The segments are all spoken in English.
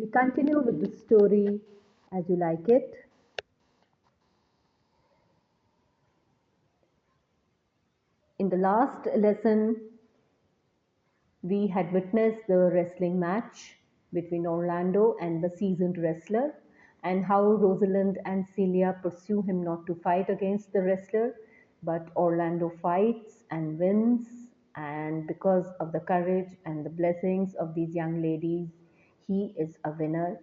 We continue with the story as you like it. In the last lesson, we had witnessed the wrestling match between Orlando and the seasoned wrestler, and how Rosalind and Celia pursue him not to fight against the wrestler, but Orlando fights and wins. And because of the courage and the blessings of these young ladies, he is a winner.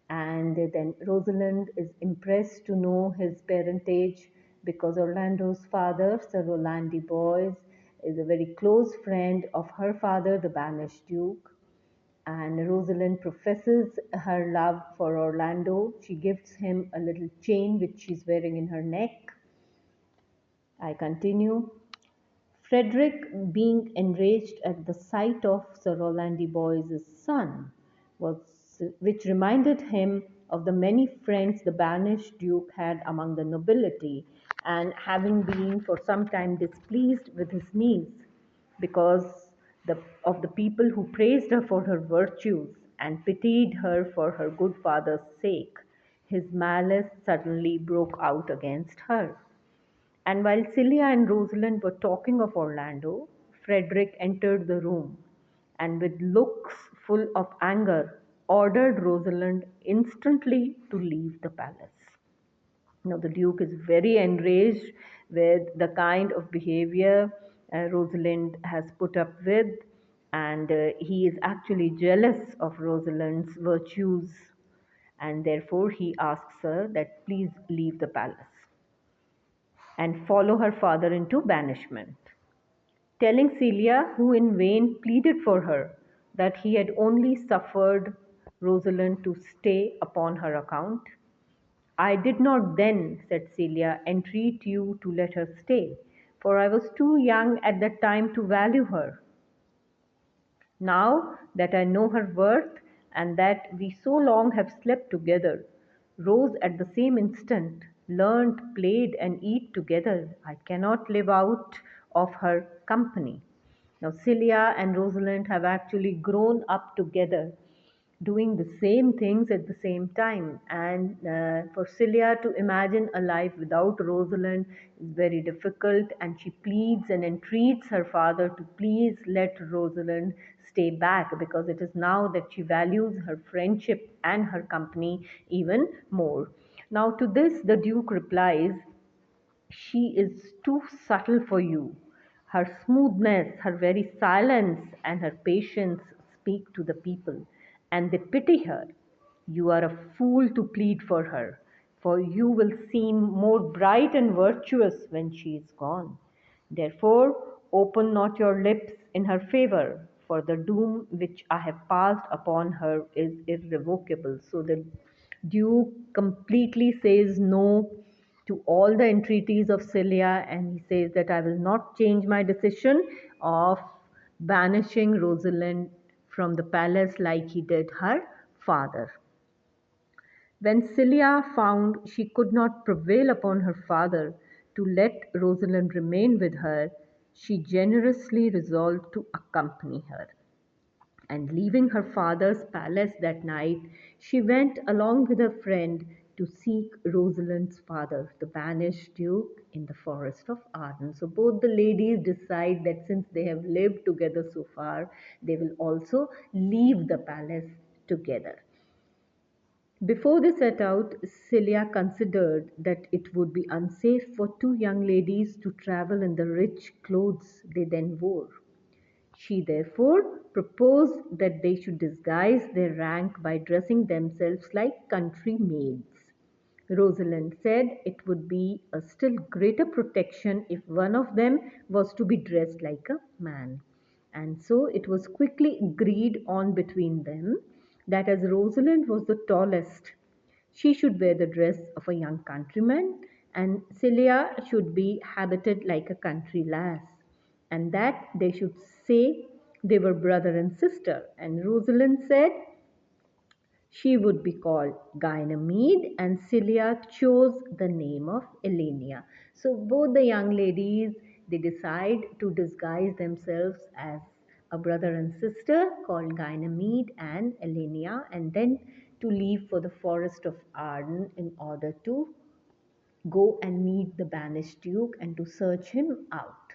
And then Rosalind is impressed to know his parentage because Orlando's father, Sir Orlando Boys, is a very close friend of her father, the banished Duke. And Rosalind professes her love for Orlando. She gives him a little chain which she's wearing in her neck. I continue. Frederick, being enraged at the sight of Sir Orlando Boy's son, which reminded him of the many friends the banished Duke had among the nobility, and having been for some time displeased with his niece because of the people who praised her for her virtues and pitied her for her good father's sake, his malice suddenly broke out against her. And while Celia and Rosalind were talking of Orlando, Frederick entered the room and, with looks full of anger, ordered Rosalind instantly to leave the palace. Now, the Duke is very enraged with the kind of behavior Rosalind has put up with, and he is actually jealous of Rosalind's virtues, and therefore he asks her that please leave the palace and follow her father into banishment, telling Celia, who in vain pleaded for her, that he had only suffered Rosalind to stay upon her account. I did not then, said Celia, entreat you to let her stay, for I was too young at that time to value her. Now that I know her worth, and that we so long have slept together, rose at the same instant, learnt, played, and eat together, I cannot live out of her company. Now, Celia and Rosalind have actually grown up together, doing the same things at the same time. And for Celia to imagine a life without Rosalind is very difficult, and she pleads and entreats her father to please let Rosalind stay back, because it is now that she values her friendship and her company even more. Now, to this, the Duke replies, she is too subtle for you. Her smoothness, her very silence, and her patience speak to the people, and they pity her. You are a fool to plead for her, for you will seem more bright and virtuous when she is gone. Therefore, open not your lips in her favor, for the doom which I have passed upon her is irrevocable. So the Duke completely says no to all the entreaties of Celia, and he says that I will not change my decision of banishing Rosalind from the palace like he did her father. When Celia found she could not prevail upon her father to let Rosalind remain with her, she generously resolved to accompany her. And leaving her father's palace that night, she went along with her friend to seek Rosalind's father, the banished duke, in the forest of Arden. So both the ladies decide that since they have lived together so far, they will also leave the palace together. Before they set out, Celia considered that it would be unsafe for two young ladies to travel in the rich clothes they then wore. She therefore proposed that they should disguise their rank by dressing themselves like country maids. Rosalind said it would be a still greater protection if one of them was to be dressed like a man. And so it was quickly agreed on between them that as Rosalind was the tallest, she should wear the dress of a young countryman, and Celia should be habited like a country lass, and that they should say they were brother and sister. And Rosalind said she would be called Ganymede, and Celia chose the name of Elenia. So both the young ladies, they decide to disguise themselves as a brother and sister called Ganymede and Elenia, and then to leave for the forest of Arden in order to go and meet the banished duke and to search him out.